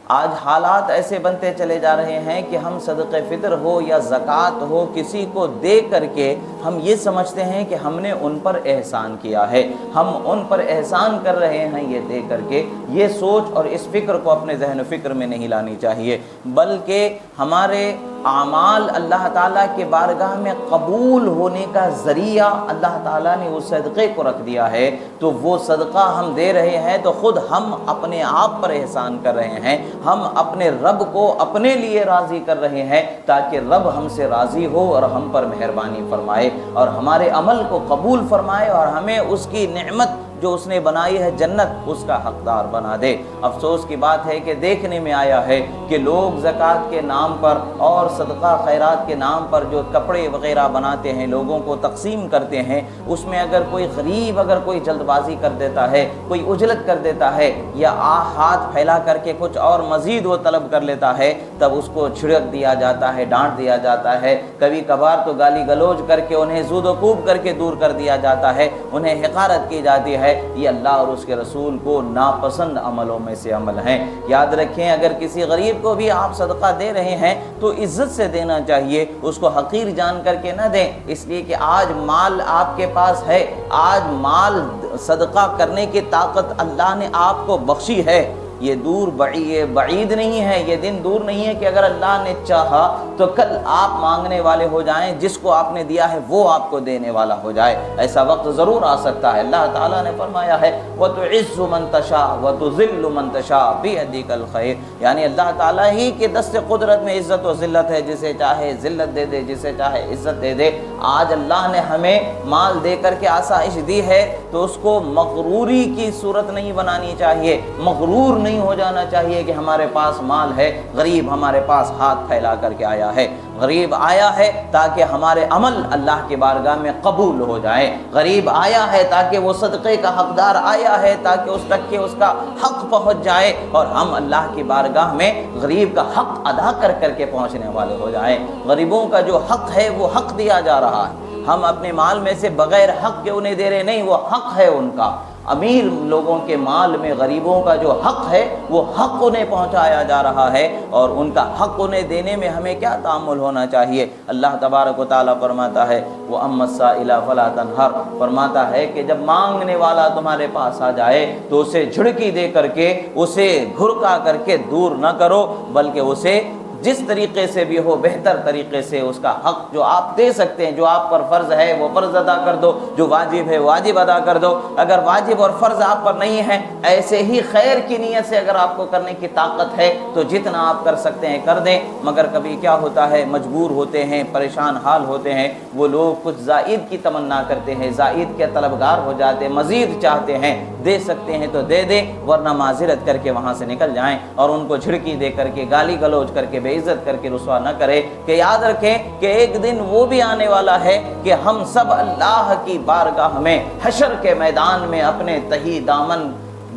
آج حالات ایسے بنتے چلے جا رہے ہیں کہ ہم صدقہ فطر ہو یا زکوٰۃ ہو کسی کو دے کر کے ہم یہ سمجھتے ہیں کہ ہم نے ان پر احسان کیا ہے، ہم ان پر احسان کر رہے ہیں یہ دے کر کے۔ یہ سوچ اور اس فکر کو اپنے ذہن و فکر میں نہیں لانی چاہیے، بلکہ ہمارے اعمال اللہ تعالیٰ کے بارگاہ میں قبول ہونے کا ذریعہ اللہ تعالیٰ نے اس صدقے کو رکھ دیا ہے۔ تو وہ صدقہ ہم دے رہے ہیں تو خود ہم اپنے آپ پر احسان کر رہے ہیں، ہم اپنے رب کو اپنے لیے راضی کر رہے ہیں تاکہ رب ہم سے راضی ہو اور ہم پر مہربانی فرمائے اور ہمارے عمل کو قبول فرمائے اور ہمیں اس کی نعمت جو اس نے بنائی ہے جنت اس کا حقدار بنا دے۔ افسوس کی بات ہے کہ دیکھنے میں آیا ہے کہ لوگ زکوٰۃ کے نام پر اور صدقہ خیرات کے نام پر جو کپڑے وغیرہ بناتے ہیں لوگوں کو تقسیم کرتے ہیں، اس میں اگر کوئی غریب اگر کوئی جلد بازی کر دیتا ہے، کوئی عجلت کر دیتا ہے یا ہاتھ پھیلا کر کے کچھ اور مزید وہ طلب کر لیتا ہے، تب اس کو چھڑک دیا جاتا ہے، ڈانٹ دیا جاتا ہے، کبھی کبھار تو گالی گلوچ کر کے انہیں زود و کوب کر کے دور کر دیا جاتا ہے، انہیں حقارت کی جاتی ہے۔ یہ اللہ اور اس کے رسول کو ناپسند عملوں میں سے عمل ہیں۔ یاد رکھیں اگر کسی غریب کو بھی آپ صدقہ دے رہے ہیں تو عزت سے دینا چاہیے، اس کو حقیر جان کر کے نہ دیں، اس لیے کہ آج مال آپ کے پاس ہے، آج مال صدقہ کرنے کی طاقت اللہ نے آپ کو بخشی ہے۔ یہ دور بعید نہیں ہے، یہ دن دور نہیں ہے کہ اگر اللہ نے چاہا تو کل آپ مانگنے والے ہو جائیں، جس کو آپ نے دیا ہے وہ آپ کو دینے والا ہو جائے، ایسا وقت ضرور آ سکتا ہے۔ اللہ تعالیٰ نے فرمایا ہے وَتُعِزُّ مَن تَشَاءُ وَتُذِلُّ مَن تَشَاءُ بِيَدِكَ الْخَيْرُ، یعنی اللہ تعالیٰ ہی کے دست قدرت میں عزت و ذلت ہے، جسے چاہے ذلت دے دے، جسے چاہے عزت دے دے۔ آج اللہ نے ہمیں مال دے کر کے آسائش دی ہے تو اس کو مغروری کی صورت نہیں بنانی چاہیے، مغرور نہیں ہو جانا چاہیے کہ ہمارے پاس مال ہے، غریب ہمارے پاس ہاتھ پھیلا کر کے آیا ہے۔ غریب آیا ہے تاکہ ہمارے عمل اللہ کے بارگاہ میں قبول ہو جائیں، غریب آیا ہے تاکہ وہ صدقے کا حقدار آیا ہے تاکہ اس تک کہ اس کا حق پہنچ جائے اور ہم اللہ کی بارگاہ میں غریب کا حق ادا کر کر کے پہنچنے والے ہو جائیں۔ غریبوں کا جو حق ہے وہ حق دیا جا رہا ہے، ہم اپنے مال میں سے بغیر حق کے انہیں دے رہے نہیں، وہ حق ہے ان کا۔ امیر لوگوں کے مال میں غریبوں کا جو حق ہے وہ حق انہیں پہنچایا جا رہا ہے اور ان کا حق انہیں دینے میں ہمیں کیا تعامل ہونا چاہیے۔ اللہ تبارک و تعالیٰ فرماتا ہے وَأَمَّا السَّائِلَ فَلَا تَنْهَرْ، فرماتا ہے کہ جب مانگنے والا تمہارے پاس آ جائے تو اسے جھڑکی دے کر کے، اسے گھرکا کر کے دور نہ کرو، بلکہ اسے جس طریقے سے بھی ہو بہتر طریقے سے اس کا حق جو آپ دے سکتے ہیں، جو آپ پر فرض ہے وہ فرض ادا کر دو، جو واجب ہے واجب ادا کر دو۔ اگر واجب اور فرض آپ پر نہیں ہے، ایسے ہی خیر کی نیت سے اگر آپ کو کرنے کی طاقت ہے تو جتنا آپ کر سکتے ہیں کر دیں۔ مگر کبھی کیا ہوتا ہے، مجبور ہوتے ہیں، پریشان حال ہوتے ہیں، وہ لوگ کچھ زائد کی تمنا کرتے ہیں، زائد کے طلبگار ہو جاتے ہیں، مزید چاہتے ہیں، دے سکتے ہیں تو دے دیں ورنہ معذرت کر کے وہاں سے نکل جائیں اور ان کو جھڑکی دے کر کے، گالی گلوچ کر کے، بے عزت کر کے رسوا نہ کرے۔ کہ یاد رکھیں کہ ایک دن وہ بھی آنے والا ہے کہ ہم سب اللہ کی بارگاہ میں حشر کے میدان میں اپنے تہی دامن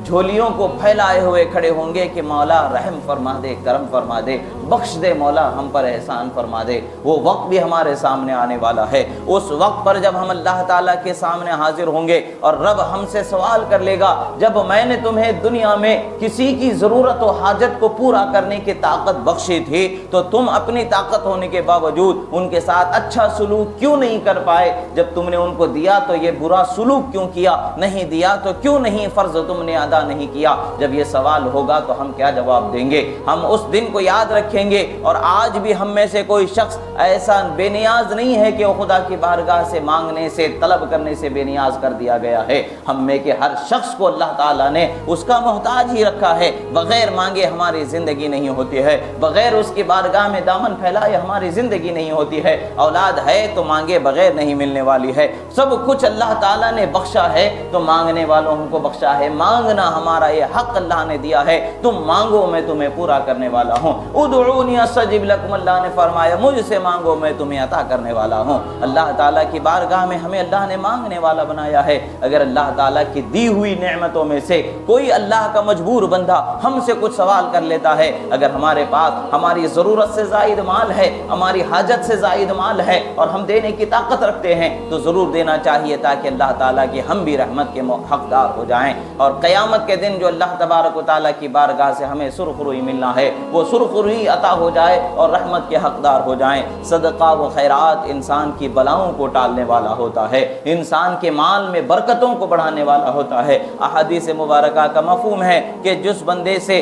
جھولیوں کو پھیلائے ہوئے کھڑے ہوں گے کہ مولا رحم فرما دے، کرم فرما دے، بخش دے مولا، ہم پر احسان فرما دے۔ وہ وقت بھی ہمارے سامنے آنے والا ہے۔ اس وقت پر جب ہم اللہ تعالیٰ کے سامنے حاضر ہوں گے اور رب ہم سے سوال کر لے گا، جب میں نے تمہیں دنیا میں کسی کی ضرورت و حاجت کو پورا کرنے کی طاقت بخشی تھی تو تم اپنی طاقت ہونے کے باوجود ان کے ساتھ اچھا سلوک کیوں نہیں کر پائے؟ جب تم نے ان کو دیا تو یہ برا سلوک کیوں کیا؟ نہیں دیا تو کیوں نہیں فرض تم نے ادا نہیں کیا؟ جب یہ سوال ہوگا تو ہم کیا جواب دیں گے؟ ہم اس دن کو یاد رکھیں گے۔ اور آج بھی ہم میں سے کوئی شخص ایسا بے نیاز نہیں ہے کہ وہ خدا کی بارگاہ سے مانگنے سے، طلب کرنے سے بے نیاز کر دیا گیا ہے۔ ہم میں کے ہر شخص کو اللہ تعالیٰ نے اس کا محتاج ہی رکھا ہے۔ بغیر مانگے ہماری زندگی نہیں ہوتی ہے، بغیر اس کی بارگاہ میں دامن پھیلائے ہماری زندگی نہیں ہوتی ہے۔ اولاد ہے تو مانگے بغیر نہیں ملنے والی ہے۔ سب کچھ اللہ تعالیٰ نے بخشا ہے تو مانگنے والوں کو بخشا ہے۔ مانگنا ہمارا یہ حق اللہ نے دیا ہے، تم مانگو میں تمہیں پورا کرنے والا ہوں۔ ادعونی استجب لکم، اللہ نے فرمایا مجھ سے مانگو میں تمہیں عطا کرنے والا ہوں۔ اللہ تعالیٰ کی بارگاہ میں ہمیں اللہ نے مانگنے والا بنایا ہے۔ اگر اللہ تعالیٰ کی دی ہوئی نعمتوں میں سے کوئی اللہ کا مجبور بندہ ہم سے کچھ سوال کر لیتا ہے، اگر ہمارے پاس ہماری ضرورت سے زائد مال ہے، ہماری حاجت سے زائد مال ہے اور ہم دینے کی طاقت رکھتے ہیں تو ضرور دینا چاہیے تاکہ اللہ تعالیٰ کی ہم بھی رحمت کے حقدار ہو جائیں اور قیامت قیامت کے دن جو اللہ تبارک و تعالیٰ کی بارگاہ سے ہمیں سرخروئی ملنا ہے وہ سرخروئی عطا ہو جائے اور رحمت کے حقدار ہو جائیں۔ صدقہ و خیرات انسان کی بلاؤں کو ٹالنے والا ہوتا ہے، انسان کے مال میں برکتوں کو بڑھانے والا ہوتا ہے۔ احادیث مبارکہ کا مفہوم ہے کہ جس بندے سے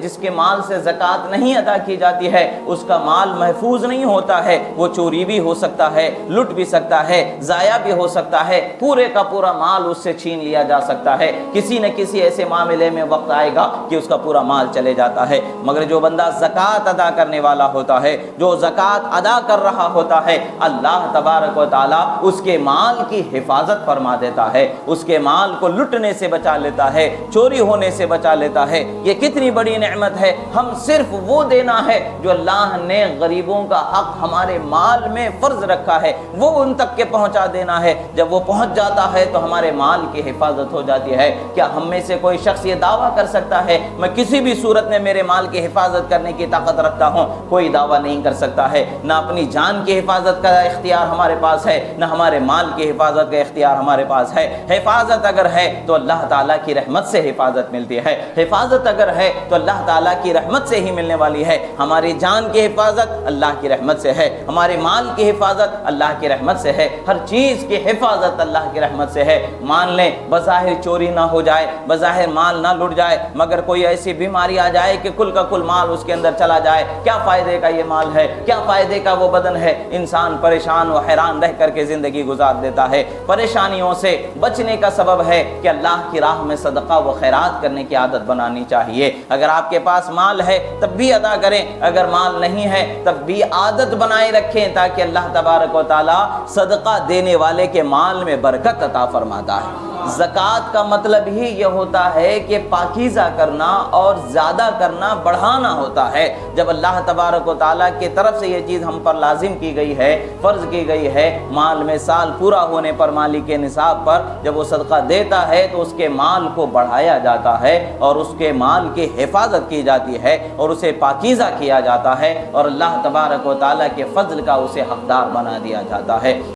جس کے مال سے زکوٰۃ نہیں ادا کی جاتی ہے اس کا مال محفوظ نہیں ہوتا ہے، وہ چوری بھی ہو سکتا ہے، لٹ بھی سکتا ہے، ضائع بھی ہو سکتا ہے، پورے کا پورا مال اس سے چھین لیا جا سکتا ہے۔ کسی نہ کسی ایسے معاملے میں وقت آئے گا کہ اس کا پورا مال چلے جاتا ہے، مگر جو بندہ زکوٰۃ ادا کرنے والا ہوتا ہے، جو زکوٰۃ ادا کر رہا ہوتا ہے، اللہ تبارک و تعالیٰ اس کے مال کی حفاظت فرما دیتا ہے، اس کے مال کو لٹنے سے بچا لیتا ہے، چوری ہونے سے بچا لیتا ہے۔ یہ کتنی بڑی نعمت ہے۔ ہم صرف وہ دینا ہے جو اللہ نے غریبوں کا حق ہمارے مال میں فرض رکھا ہے، وہ ان تک کے پہنچا دینا ہے۔ جب وہ پہنچ جاتا ہے تو ہمارے مال کی حفاظت ہو جاتی ہے۔ کیا ہم میں سے کوئی شخص یہ دعویٰ کر سکتا ہے میں کسی بھی صورت میں میرے مال کی حفاظت کرنے کی طاقت رکھتا ہوں؟ کوئی دعویٰ نہیں کر سکتا ہے۔ نہ اپنی جان کی حفاظت کا اختیار ہمارے پاس ہے، نہ ہمارے مال کی حفاظت کا اختیار ہمارے پاس ہے۔ حفاظت اگر ہے تو اللہ تعالیٰ کی رحمت سے حفاظت ملتی ہے، حفاظت اگر ہے تو اللہ تعالیٰ کی رحمت سے ہی ملنے والی ہے۔ ہماری جان کی حفاظت اللہ کی رحمت سے ہے، ہمارے مال کی حفاظت اللہ کی رحمت سے ہے، ہر چیز کی حفاظت اللہ کی رحمت سے ہے۔ مان لیں بظاہر چوری نہ ہو جائے، بظاہر مال نہ لٹ جائے، مگر کوئی ایسی بیماری آ جائے کہ کل کا کل مال اس کے اندر چلا جائے، کیا فائدے کا یہ مال ہے، کیا فائدے کا وہ بدن ہے؟ انسان پریشان و حیران رہ کر کے زندگی گزار دیتا ہے۔ پریشانیوں سے بچنے کا سبب ہے کہ اللہ کی راہ میں صدقہ و خیرات کرنے کی عادت بنانی چاہیے۔ اگر آپ کے پاس مال ہے تب بھی ادا کریں، اگر مال نہیں ہے تب بھی عادت بنائے رکھیں، تاکہ اللہ تبارک و تعالی صدقہ دینے والے کے مال میں برکت عطا فرماتا ہے۔ زکوٰۃ کا مطلب ہی یہ ہوتا ہے کہ پاکیزہ کرنا اور زیادہ کرنا، بڑھانا ہوتا ہے۔ جب اللہ تبارک و تعالیٰ کی طرف سے یہ چیز ہم پر لازم کی گئی ہے، فرض کی گئی ہے، مال میں سال پورا ہونے پر مالک کے نصاب پر جب وہ صدقہ دیتا ہے تو اس کے مال کو بڑھایا جاتا ہے اور اس کے مال کی حفاظت کی جاتی ہے اور اسے پاکیزہ کیا جاتا ہے اور اللہ تبارک و تعالیٰ کے فضل کا اسے حقدار بنا دیا جاتا ہے۔